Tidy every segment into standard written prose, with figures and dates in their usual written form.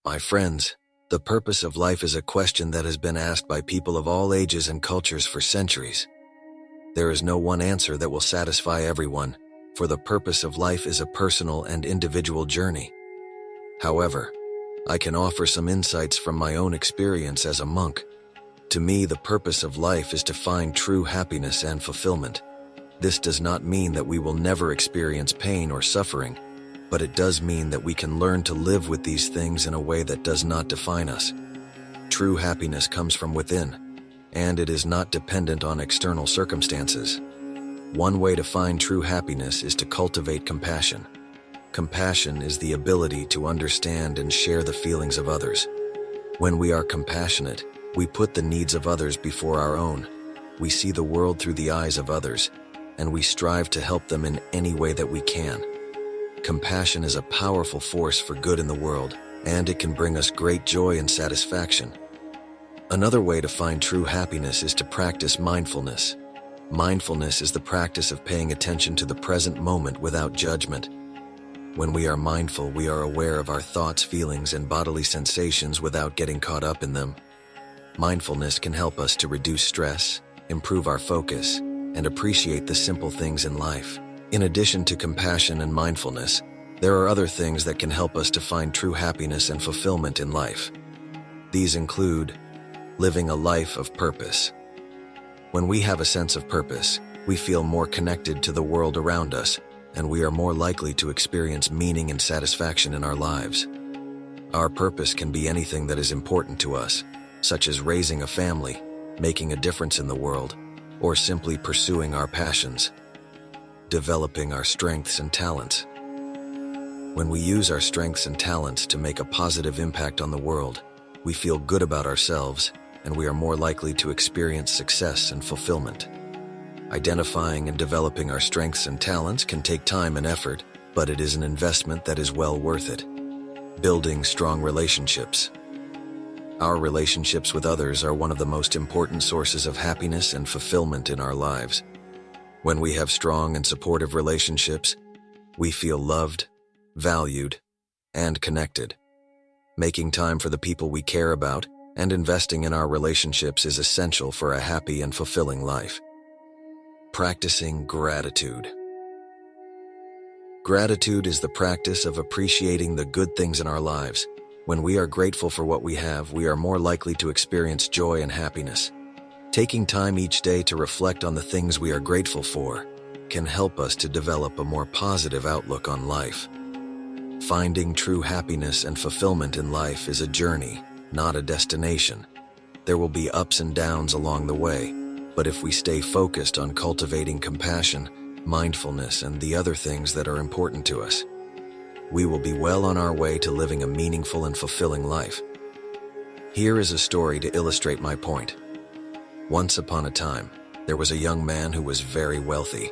My friends, the purpose of life is a question that has been asked by people of all ages and cultures for centuries. There is no one answer that will satisfy everyone, for the purpose of life is a personal and individual journey. However, I can offer some insights from my own experience as a monk. To me, the purpose of life is to find true happiness and fulfillment. This does not mean that we will never experience pain or suffering, but it does mean that we can learn to live with these things in a way that does not define us. True happiness comes from within, and it is not dependent on external circumstances. One way to find true happiness is to cultivate compassion. Compassion is the ability to understand and share the feelings of others. When we are compassionate, we put the needs of others before our own. We see the world through the eyes of others, and we strive to help them in any way that we can. Compassion is a powerful force for good in the world, and it can bring us great joy and satisfaction. Another way to find true happiness is to practice mindfulness. Mindfulness is the practice of paying attention to the present moment without judgment. When we are mindful, we are aware of our thoughts, feelings, and bodily sensations without getting caught up in them. Mindfulness can help us to reduce stress, improve our focus, and appreciate the simple things in life. In addition to compassion and mindfulness, there are other things that can help us to find true happiness and fulfillment in life. These include living a life of purpose. When we have a sense of purpose, we feel more connected to the world around us, and we are more likely to experience meaning and satisfaction in our lives. Our purpose can be anything that is important to us, such as raising a family, making a difference in the world, or simply pursuing our passions. Developing our strengths and talents. When we use our strengths and talents to make a positive impact on the world, we feel good about ourselves, and we are more likely to experience success and fulfillment. Identifying and developing our strengths and talents can take time and effort, but it is an investment that is well worth it. Building strong relationships. Our relationships with others are one of the most important sources of happiness and fulfillment in our lives. When we have strong and supportive relationships, we feel loved, valued, and connected. Making time for the people we care about and investing in our relationships is essential for a happy and fulfilling life. Practicing gratitude. Gratitude is the practice of appreciating the good things in our lives. When we are grateful for what we have, we are more likely to experience joy and happiness. Taking time each day to reflect on the things we are grateful for can help us to develop a more positive outlook on life. Finding true happiness and fulfillment in life is a journey, not a destination. There will be ups and downs along the way, but if we stay focused on cultivating compassion, mindfulness, and the other things that are important to us, we will be well on our way to living a meaningful and fulfilling life. Here is a story to illustrate my point. Once upon a time, there was a young man who was very wealthy.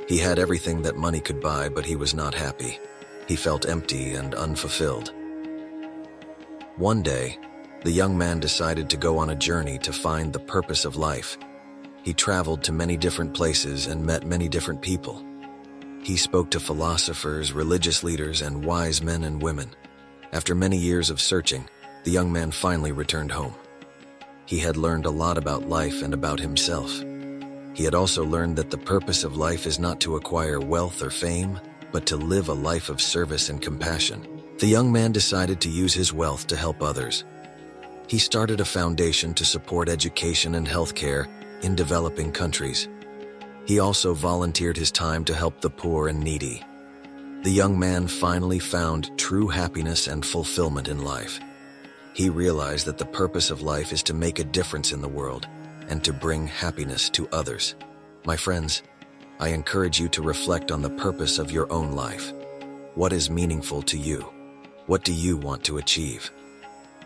He had everything that money could buy, but he was not happy. He felt empty and unfulfilled. One day, the young man decided to go on a journey to find the purpose of life. He traveled to many different places and met many different people. He spoke to philosophers, religious leaders, and wise men and women. After many years of searching, the young man finally returned home. He had learned a lot about life and about himself. He had also learned that the purpose of life is not to acquire wealth or fame, but to live a life of service and compassion. The young man decided to use his wealth to help others. He started a foundation to support education and healthcare in developing countries. He also volunteered his time to help the poor and needy. The young man finally found true happiness and fulfillment in life. He realized that the purpose of life is to make a difference in the world and to bring happiness to others. My friends, I encourage you to reflect on the purpose of your own life. What is meaningful to you? What do you want to achieve?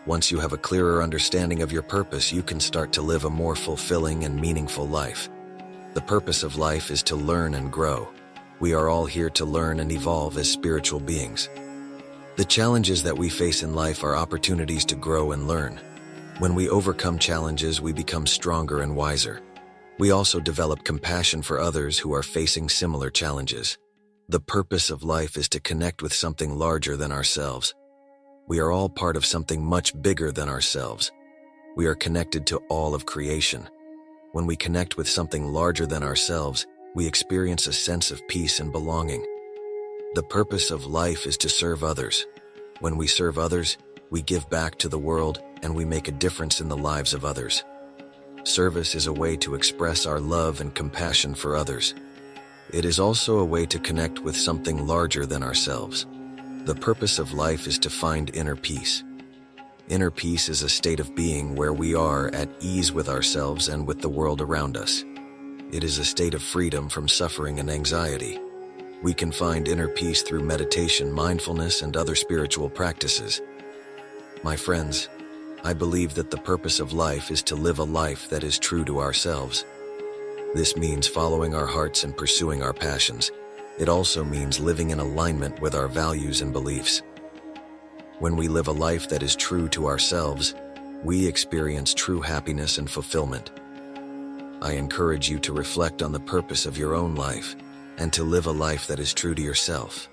Once you have a clearer understanding of your purpose, you can start to live a more fulfilling and meaningful life. The purpose of life is to learn and grow. We are all here to learn and evolve as spiritual beings. The challenges that we face in life are opportunities to grow and learn. When we overcome challenges, we become stronger and wiser. We also develop compassion for others who are facing similar challenges. The purpose of life is to connect with something larger than ourselves. We are all part of something much bigger than ourselves. We are connected to all of creation. When we connect with something larger than ourselves, we experience a sense of peace and belonging. The purpose of life is to serve others. When we serve others, we give back to the world and we make a difference in the lives of others. Service is a way to express our love and compassion for others. It is also a way to connect with something larger than ourselves. The purpose of life is to find inner peace. Inner peace is a state of being where we are at ease with ourselves and with the world around us. It is a state of freedom from suffering and anxiety. We can find inner peace through meditation, mindfulness, and other spiritual practices. My friends, I believe that the purpose of life is to live a life that is true to ourselves. This means following our hearts and pursuing our passions. It also means living in alignment with our values and beliefs. When we live a life that is true to ourselves, we experience true happiness and fulfillment. I encourage you to reflect on the purpose of your own life and to live a life that is true to yourself.